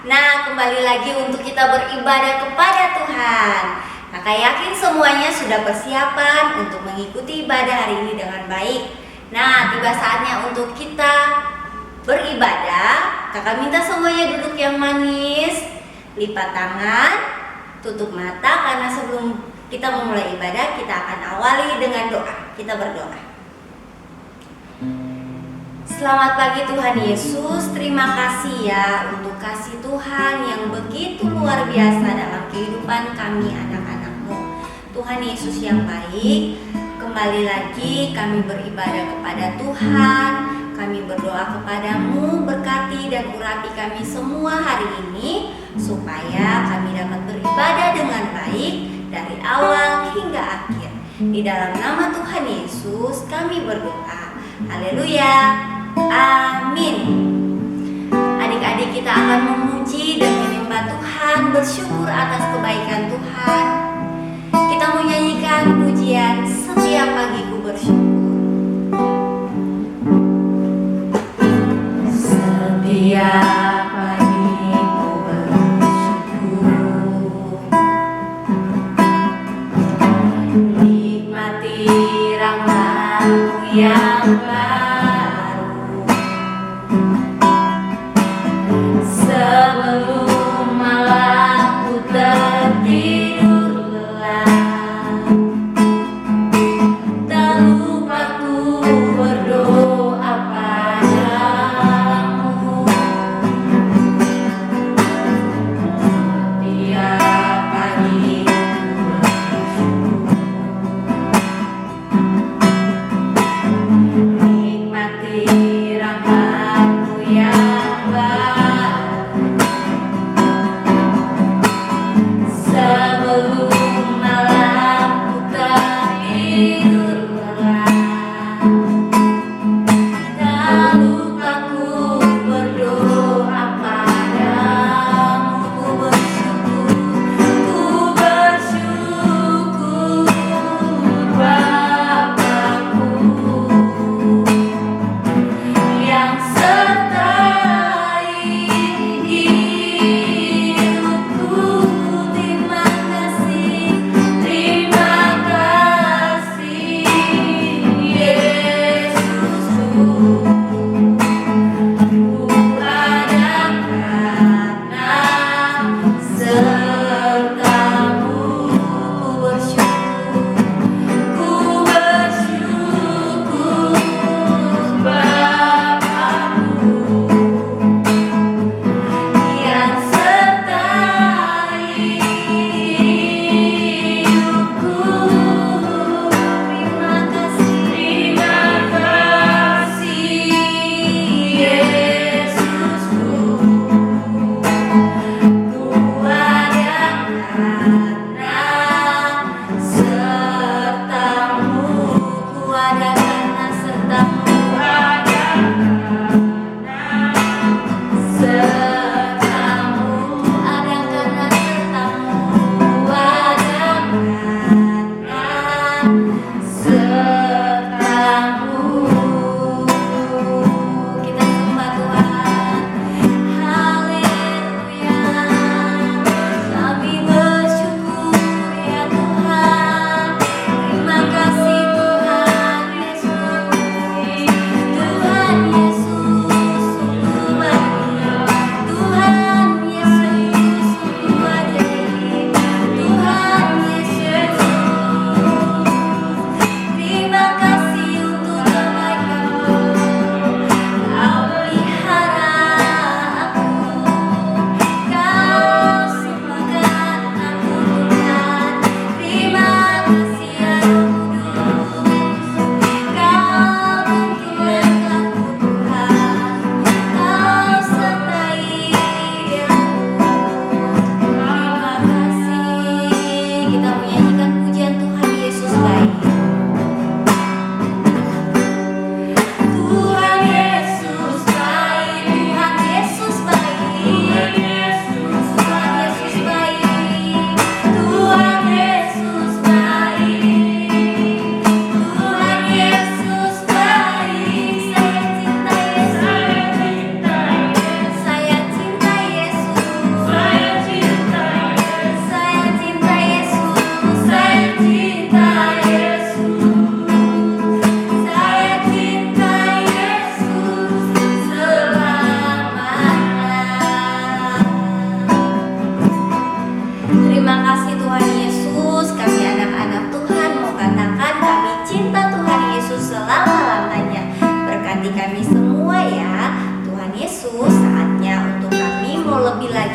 Nah, kembali lagi untuk kita beribadah kepada Tuhan. Kakak yakin semuanya sudah persiapan untuk mengikuti ibadah hari ini dengan baik. Nah, tiba saatnya untuk kita beribadah. Kakak minta semuanya duduk yang manis, lipat tangan, tutup mata, karena sebelum kita memulai ibadah, kita akan awali dengan doa. Kita berdoa. Selamat pagi Tuhan Yesus, terima kasih ya untuk kasih Tuhan yang begitu luar biasa dalam kehidupan kami anak-anak-Mu. Tuhan Yesus yang baik, kembali lagi kami beribadah kepada Tuhan, kami berdoa kepadamu, berkati dan urapi kami semua hari ini, supaya kami dapat beribadah dengan baik dari awal hingga akhir. Di dalam nama Tuhan Yesus kami berdoa. Haleluya. Amin. Adik-adik, kita akan memuji dan menyembah Tuhan, bersyukur atas kebaikan Tuhan. Kita mau nyanyikan pujian Setiap Pagiku Bersyukur. Setiap pagiku bersyukur, nikmati rahmat-Mu yang sebelum malamku tertidur lelap, tak lupa ku berdoa padamu.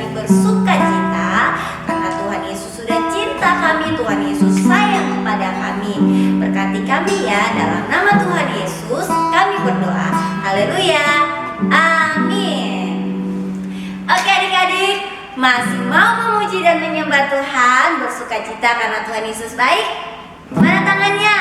kami bersuka cita karena Tuhan Yesus sudah cinta kami, Tuhan Yesus sayang kepada kami. Berkati kami ya, dalam nama Tuhan Yesus kami berdoa. Haleluya, amin. Oke adik-adik, masih mau memuji dan menyembah Tuhan, bersuka cita karena Tuhan Yesus baik? Mana tangannya?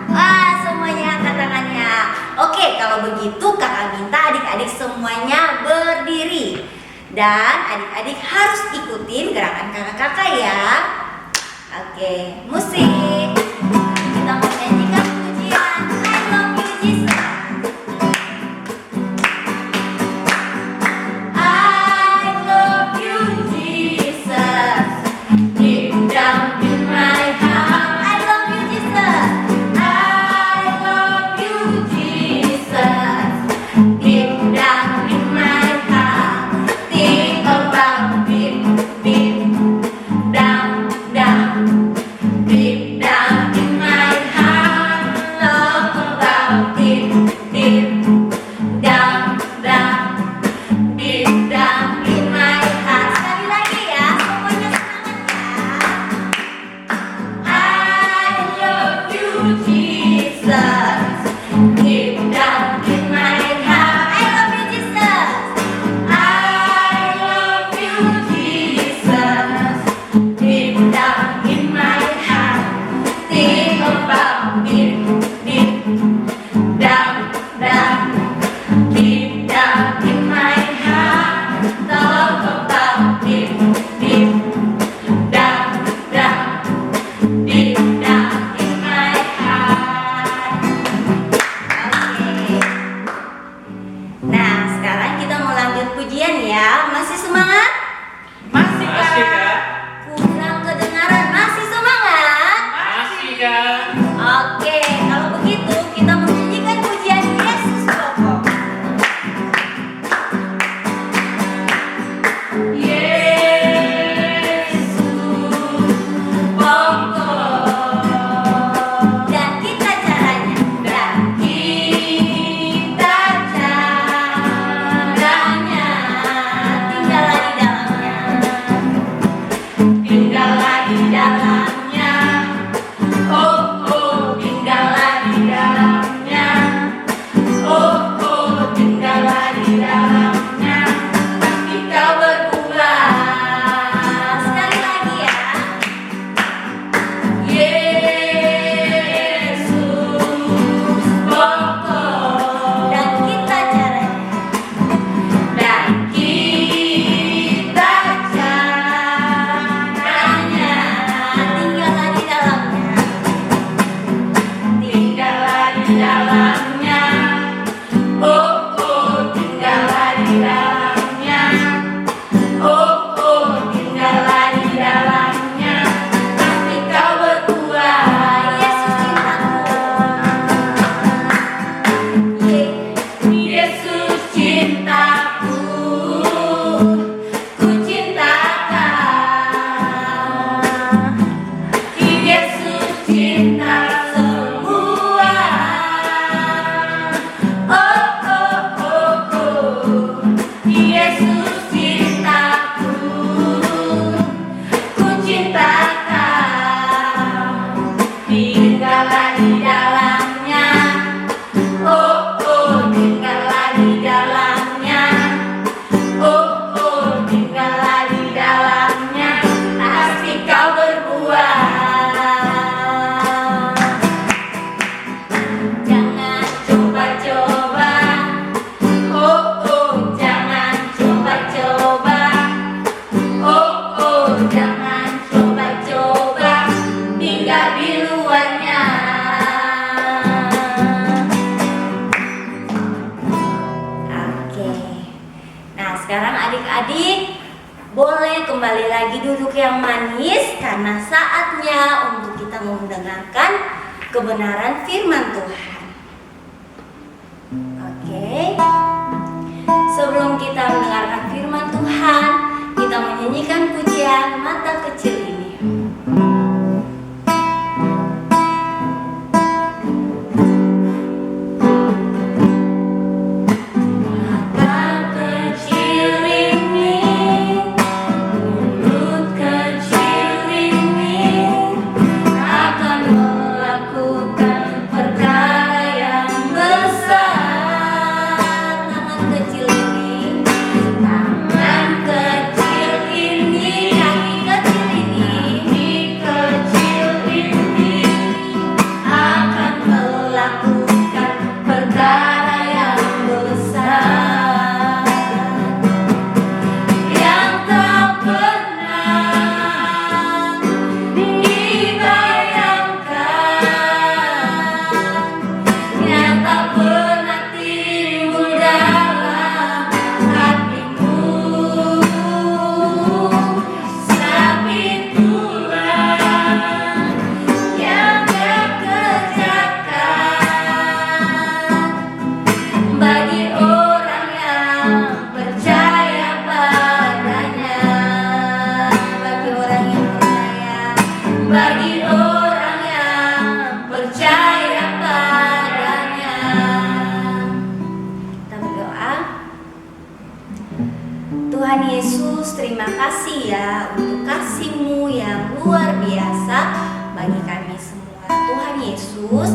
Wah, semuanya angkat tangannya. Oke, kalau begitu kakak minta adik-adik semuanya berdiri. Dan adik-adik harus ikutin gerakan kakak-kakak ya. Oke, musik. Kita mau nyanyikan pujian I love you Jesus. I love you Jesus. Deep down in my heart. I love you Jesus. I love you Jesus. Deep down in my heart. Think about deep, deep down, down. Deep down in my heart. Love about deep, deep down, down. Deep down in my heart. Sekali lagi ya, semuanya semangat ya. I love you Jesus. Deep down in my heart. I love you Jesus. I love you Jesus. Deep down in my heart. Think about deep, deep down, down. Deep down in my heart. Talk about deep, deep down, down. Deep down in my heart. Oke. Nah, sekarang kita mau lanjut pujian ya. Masih semangat? Masih Kak. Kurang kedengaran. Masih semangat? Masih Kak. Oke, kalau begitu kita menyanyikan pujian Yesus pokok. Yesus pokok. Dan kita caranya. Dan kita caranya. Tinggallah di dalamnya. Tinggallah di dalamnya. Oh, oh, tinggallah di dalamnya. Oh, oh, tinggallah di dalamnya. Pasti kau berbuah. Sekali lagi ya. Yesus pokok. Dan kita caranya. Dan kita caranya. Tinggallah di dalamnya. Tinggallah di dalamnya. Oh, oh, tinggallah di dalamnya. Oh, oh, tinggallah di dalamnya. Pasti kau berbuah. Yesus cintaku. Yesus cintaku. Ku cintakan. Yesus cinta semua. Oh, oh, oh, oh. Yesus cintaku. Ku cintakan. Tinggallah di dalamnya. Oh, oh, tinggallah di dalamnya. Oh, oh, tinggallah di dalamnya. Pasti kau berbuah. Jangan coba-coba. Oh, oh, jangan coba-coba. Oh, oh, jangan coba-coba. Tinggal di luarnya. Oke. Nah, sekarang adik-adik boleh kembali lagi duduk yang manis karena saatnya untuk kita mendengarkan kebenaran firman Tuhan. Oke. Sebelum kita mendengarkan firman Tuhan, kita menyanyikan pujian Mata Kecil ini. Mata kecil ini Yesus, terima kasih ya untuk kasih-Mu yang luar biasa bagi kami semua. Tuhan Yesus,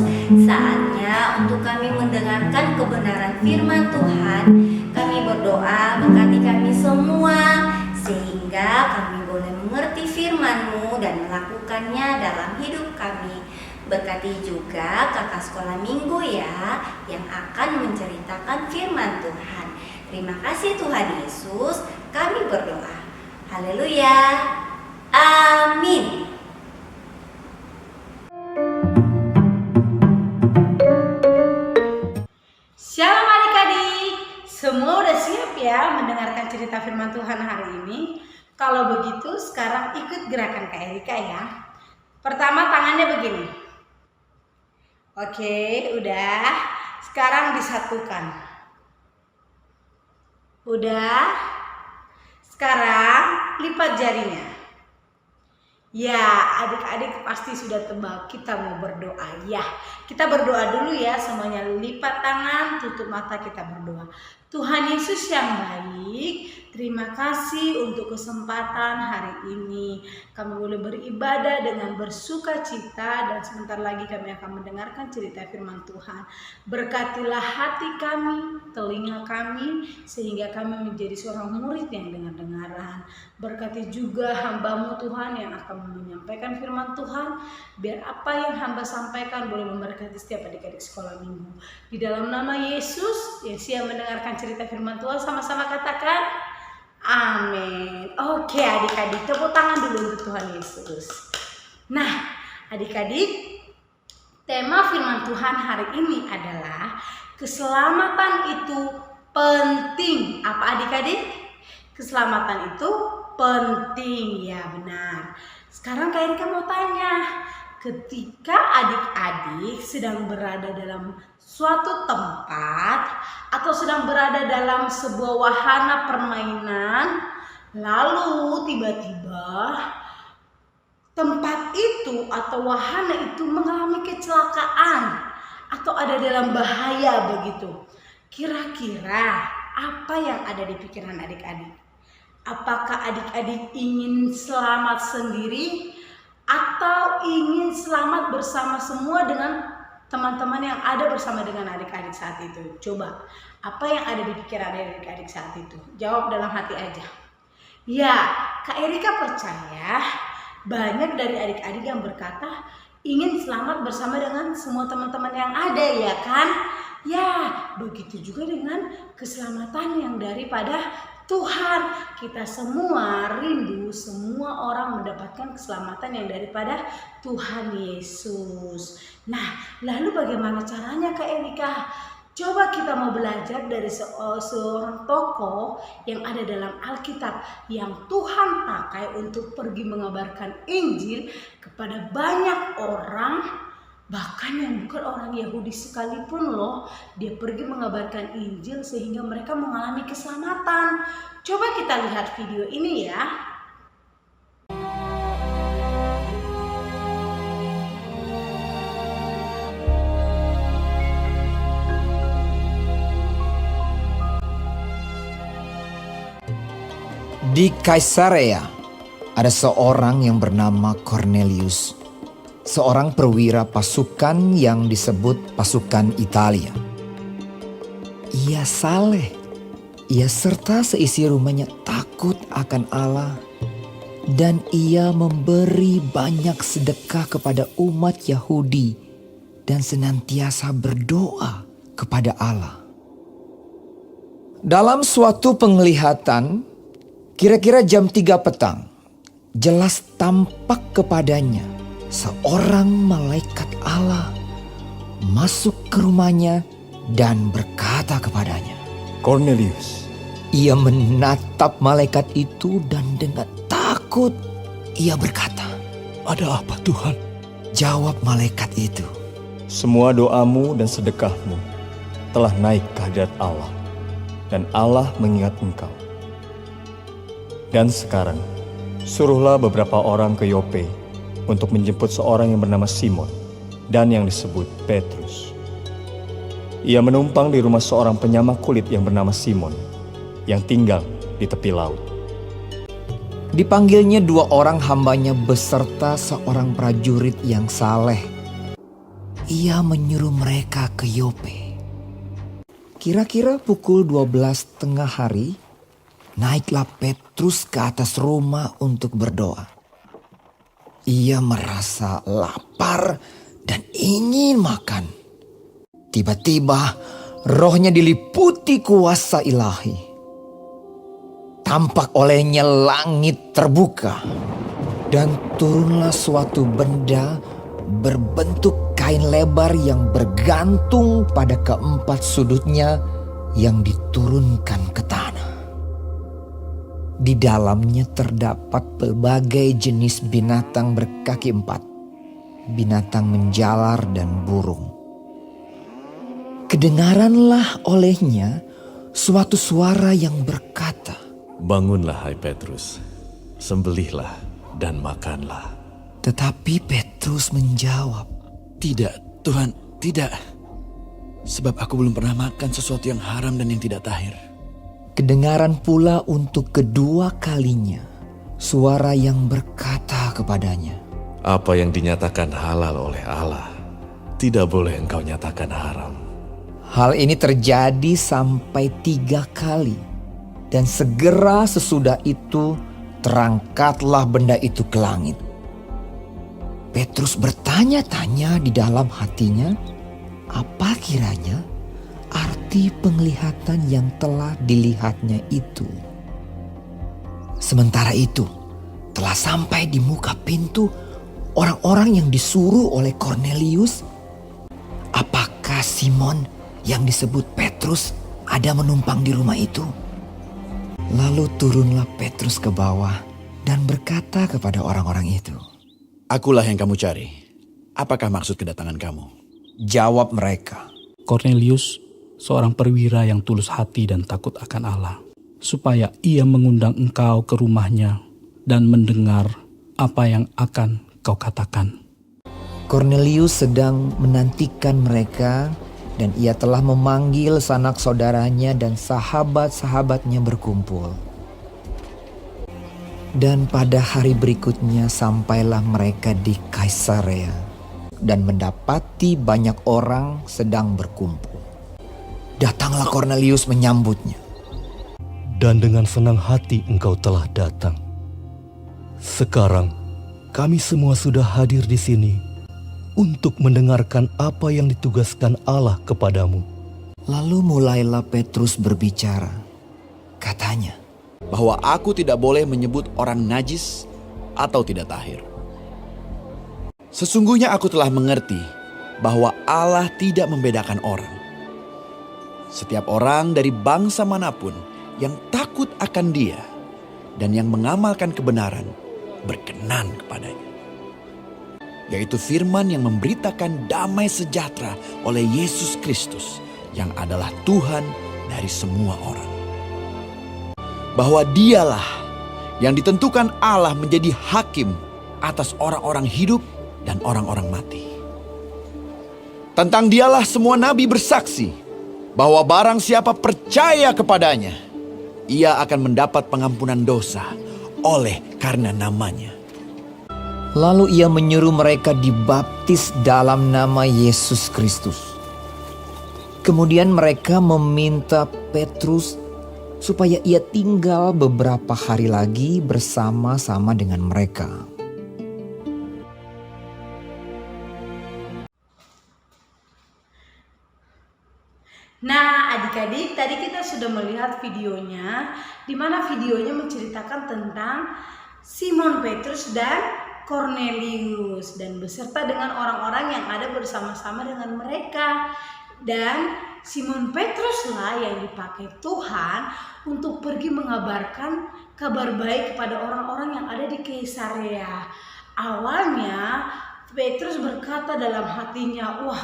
saatnya untuk kami mendengarkan kebenaran firman Tuhan. Kami berdoa berkati kami semua sehingga kami boleh mengerti firman-Mu dan melakukannya dalam hidup kami. Berkati juga kakak sekolah minggu ya yang akan menceritakan firman Tuhan. Terima kasih Tuhan Yesus, kami berdoa. Haleluya. Amin. Shalom adik-adik, semua udah siap ya mendengarkan cerita firman Tuhan hari ini? Kalau begitu sekarang ikut gerakan Kak Erika ya. Pertama tangannya begini. Oke, udah. Sekarang disatukan. Udah. Sekarang lipat jarinya. Ya, adik-adik pasti sudah tebak kita mau berdoa. Ya, kita berdoa dulu ya semuanya. Lipat tangan, tutup mata, kita berdoa. Tuhan Yesus yang baik, terima kasih untuk kesempatan hari ini. Kami boleh beribadah dengan bersuka cita dan sebentar lagi kami akan mendengarkan cerita firman Tuhan. Berkatilah hati kami, telinga kami, sehingga kami menjadi seorang murid yang dengar-dengaran. Berkati juga hamba-Mu Tuhan yang akan menyampaikan firman Tuhan, biar apa yang hamba sampaikan boleh memberkati setiap adik-adik sekolah minggu. Di dalam nama Yesus yang siap mendengarkan cerita firman Tuhan, sama-sama katakan amin. Oke adik-adik, tepuk tangan dulu untuk Tuhan Yesus. Nah adik-adik, tema firman Tuhan hari ini adalah keselamatan itu penting. Apa adik-adik? Keselamatan itu penting, ya benar. Sekarang Kak Erika mau tanya, ketika adik-adik sedang berada dalam suatu tempat atau sedang berada dalam sebuah wahana permainan, lalu tiba-tiba tempat itu atau wahana itu mengalami kecelakaan atau ada dalam bahaya begitu. Kira-kira apa yang ada di pikiran adik-adik? Apakah adik-adik ingin selamat sendiri atau ingin selamat bersama semua dengan teman-teman yang ada bersama dengan adik-adik saat itu? Coba, apa yang ada di pikiran adik-adik saat itu? Jawab dalam hati aja. Ya, Kak Erika percaya banyak dari adik-adik yang berkata ingin selamat bersama dengan semua teman-teman yang ada, ya kan? Ya, begitu juga dengan keselamatan yang daripada Tuhan. Kita semua rindu semua orang mendapatkan keselamatan yang daripada Tuhan Yesus. Nah, lalu bagaimana caranya Kak Erika? Coba kita mau belajar dari seorang tokoh yang ada dalam Alkitab yang Tuhan pakai untuk pergi mengabarkan Injil kepada banyak orang. Bahkan yang bukan orang Yahudi sekalipun loh, dia pergi mengabarkan Injil sehingga mereka mengalami keselamatan. Coba kita lihat video ini ya. Di Kaisarea ada seorang yang bernama Cornelius, seorang perwira pasukan yang disebut pasukan Italia. Ia saleh, ia serta seisi rumahnya takut akan Allah, dan ia memberi banyak sedekah kepada umat Yahudi dan senantiasa berdoa kepada Allah. Dalam suatu penglihatan, kira-kira jam 3 petang, jelas tampak kepadanya seorang malaikat Allah masuk ke rumahnya dan berkata kepadanya, Cornelius. Ia menatap malaikat itu dan dengan takut ia berkata, Ada apa Tuhan? Jawab malaikat itu, Semua doamu dan sedekahmu telah naik ke hadirat Allah, dan Allah mengingat engkau. Dan sekarang, suruhlah beberapa orang ke Yope untuk menjemput seorang yang bernama Simon dan yang disebut Petrus. Ia menumpang di rumah seorang penyamak kulit yang bernama Simon yang tinggal di tepi laut. Dipanggilnya 2 orang hambanya beserta seorang prajurit yang saleh. Ia menyuruh mereka ke Yope. Kira-kira pukul 12 tengah hari, naiklah Petrus ke atas rumah untuk berdoa. Ia merasa lapar dan ingin makan. Tiba-tiba rohnya diliputi kuasa ilahi. Tampak olehnya langit terbuka dan turunlah suatu benda berbentuk kain lebar yang bergantung pada keempat sudutnya yang diturunkan ke tanah. Di dalamnya terdapat berbagai jenis binatang berkaki 4, binatang menjalar dan burung. Kedengaranlah olehnya suatu suara yang berkata, "Bangunlah, hai Petrus, sembelihlah dan makanlah." Tetapi Petrus menjawab, "Tidak, Tuhan, tidak. Sebab aku belum pernah makan sesuatu yang haram dan yang tidak tahir." Kedengaran pula untuk kedua kalinya suara yang berkata kepadanya, Apa yang dinyatakan halal oleh Allah, tidak boleh engkau nyatakan haram. Hal ini terjadi sampai 3 kali. Dan segera sesudah itu terangkatlah benda itu ke langit. Petrus bertanya-tanya di dalam hatinya, apa kiranya arti penglihatan yang telah dilihatnya itu. Sementara itu, telah sampai di muka pintu orang-orang yang disuruh oleh Kornelius. Apakah Simon yang disebut Petrus ada menumpang di rumah itu? Lalu turunlah Petrus ke bawah dan berkata kepada orang-orang itu, "Akulah yang kamu cari. Apakah maksud kedatangan kamu?" Jawab mereka, Kornelius, seorang perwira yang tulus hati dan takut akan Allah, supaya ia mengundang engkau ke rumahnya dan mendengar apa yang akan kau katakan. Kornelius sedang menantikan mereka dan ia telah memanggil sanak saudaranya dan sahabat-sahabatnya berkumpul. Dan pada hari berikutnya sampailah mereka di Kaisarea dan mendapati banyak orang sedang berkumpul. Datanglah Kornelius menyambutnya. Dan dengan senang hati engkau telah datang. Sekarang kami semua sudah hadir di sini untuk mendengarkan apa yang ditugaskan Allah kepadamu. Lalu mulailah Petrus berbicara. Katanya, "Bahwa aku tidak boleh menyebut orang najis atau tidak tahir. Sesungguhnya aku telah mengerti bahwa Allah tidak membedakan orang. Setiap orang dari bangsa manapun yang takut akan Dia dan yang mengamalkan kebenaran berkenan kepadanya. Yaitu firman yang memberitakan damai sejahtera oleh Yesus Kristus yang adalah Tuhan dari semua orang. Bahwa Dialah yang ditentukan Allah menjadi hakim atas orang-orang hidup dan orang-orang mati. Tentang Dialah semua nabi bersaksi bahwa barang siapa percaya kepadanya, ia akan mendapat pengampunan dosa oleh karena namanya." lalu ia menyuruh mereka dibaptis dalam nama Yesus Kristus. Kemudian mereka meminta Petrus supaya ia tinggal beberapa hari lagi bersama-sama dengan mereka. Nah, adik-adik, tadi kita sudah melihat videonya, di mana videonya menceritakan tentang Simon Petrus dan Kornelius dan beserta dengan orang-orang yang ada bersama-sama dengan mereka. Dan Simon Petruslah yang dipakai Tuhan untuk pergi mengabarkan kabar baik kepada orang-orang yang ada di Kaisarea. Awalnya Petrus berkata dalam hatinya, "Wah,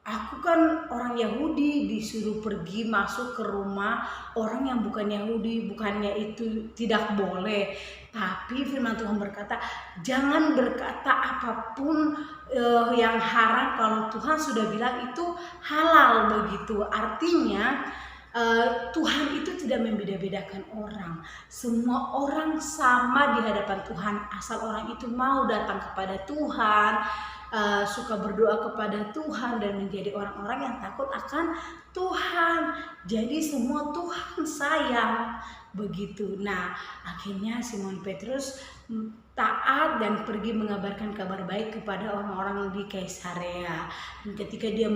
aku kan orang Yahudi, disuruh pergi masuk ke rumah orang yang bukan Yahudi, bukannya itu tidak boleh." Tapi firman Tuhan berkata, jangan berkata apapun yang haram kalau Tuhan sudah bilang itu halal begitu. Artinya Tuhan itu tidak membeda-bedakan orang. Semua orang sama di hadapan Tuhan, asal orang itu mau datang kepada Tuhan, suka berdoa kepada Tuhan, dan menjadi orang-orang yang takut akan Tuhan. Jadi semua Tuhan sayang, begitu. Nah, akhirnya Simon Petrus taat dan pergi mengabarkan kabar baik kepada orang-orang di Kaisarea. Dan ketika dia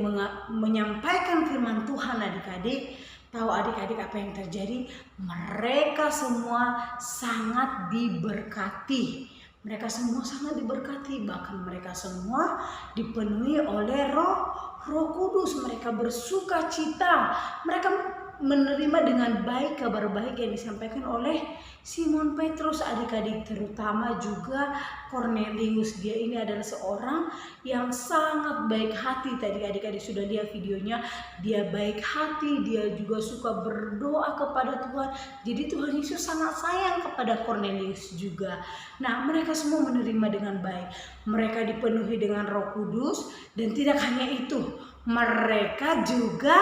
menyampaikan firman Tuhan, adik-adik, tahu adik-adik apa yang terjadi? Mereka semua sangat diberkati. Mereka semua sangat diberkati, bahkan mereka semua dipenuhi oleh Roh Kudus. Mereka bersuka cita, mereka menerima dengan baik kabar baik yang disampaikan oleh Simon Petrus, adik-adik, terutama juga Cornelius. Dia ini adalah seorang yang sangat baik hati. Tadi adik-adik sudah lihat videonya, dia baik hati, dia juga suka berdoa kepada Tuhan. Jadi Tuhan Yesus sangat sayang kepada Cornelius juga. Nah, mereka semua menerima dengan baik. Mereka dipenuhi dengan Roh Kudus, dan tidak hanya itu, mereka juga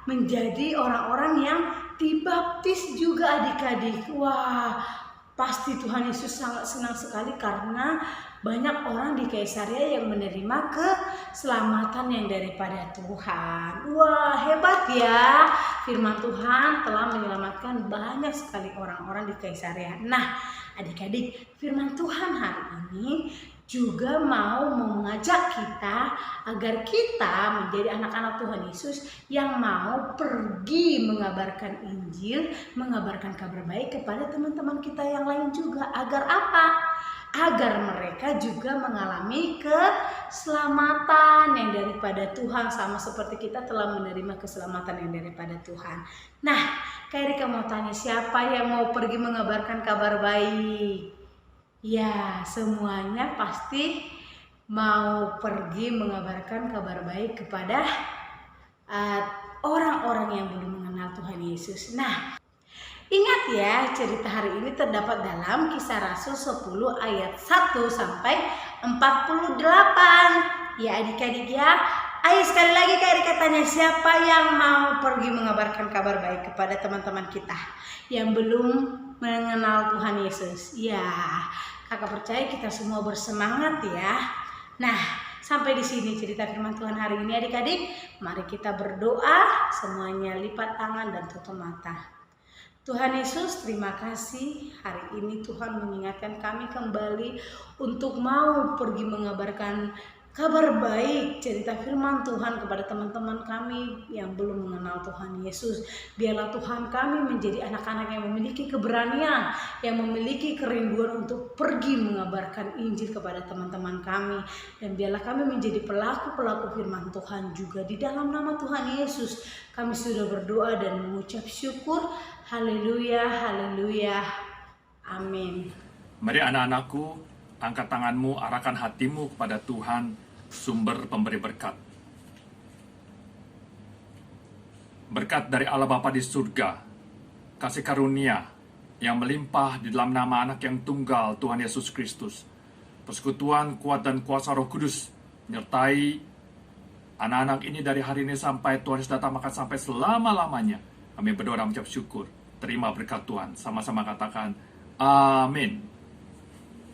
menjadi orang-orang yang dibaptis juga, adik-adik. Wah, pasti Tuhan Yesus sangat senang sekali karena banyak orang di Kaisarea yang menerima keselamatan yang daripada Tuhan. Wah, hebat ya. Firman Tuhan telah menyelamatkan banyak sekali orang-orang di Kaisarea. Nah, adik-adik, firman Tuhan hari ini juga mau mengajak kita agar kita menjadi anak-anak Tuhan Yesus yang mau pergi mengabarkan Injil, mengabarkan kabar baik kepada teman-teman kita yang lain juga. Agar apa? Agar mereka juga mengalami keselamatan yang daripada Tuhan, sama seperti kita telah menerima keselamatan yang daripada Tuhan. Nah, Kak Erika mau tanya, siapa yang mau pergi mengabarkan kabar baik? Ya, semuanya pasti mau pergi mengabarkan kabar baik kepada orang-orang yang belum mengenal Tuhan Yesus. Nah, ingat ya, cerita hari ini terdapat dalam Kisah Rasul 10 ayat 1 sampai 48. Ya adik-adik ya. Ayo sekali lagi Kak Erika tanya, siapa yang mau pergi mengabarkan kabar baik kepada teman-teman kita yang belum mengenal Tuhan Yesus? Ya, Kakak percaya kita semua bersemangat ya. Nah, sampai di sini cerita firman Tuhan hari ini adik-adik. Mari kita berdoa, semuanya lipat tangan dan tutup mata. Tuhan Yesus, terima kasih hari ini Tuhan mengingatkan kami kembali untuk mau pergi mengabarkan kabar baik, cerita firman Tuhan kepada teman-teman kami yang belum mengenal Tuhan Yesus. Biarlah Tuhan kami menjadi anak-anak yang memiliki keberanian, yang memiliki kerinduan untuk pergi mengabarkan Injil kepada teman-teman kami. Dan biarlah kami menjadi pelaku-pelaku firman Tuhan juga. Di dalam nama Tuhan Yesus kami sudah berdoa dan mengucap syukur. Haleluya, haleluya, amin. Mari anak-anakku, angkat tanganmu, arahkan hatimu kepada Tuhan, sumber pemberi berkat. Berkat dari Allah Bapa di surga, kasih karunia yang melimpah di dalam nama anak yang tunggal Tuhan Yesus Kristus, persekutuan kuat dan kuasa Roh Kudus menyertai anak-anak ini dari hari ini sampai Tuhan Yesus datang, maka sampai selama-lamanya. Kami berdoa dan mengucap syukur. Terima berkat Tuhan. Sama-sama katakan amin.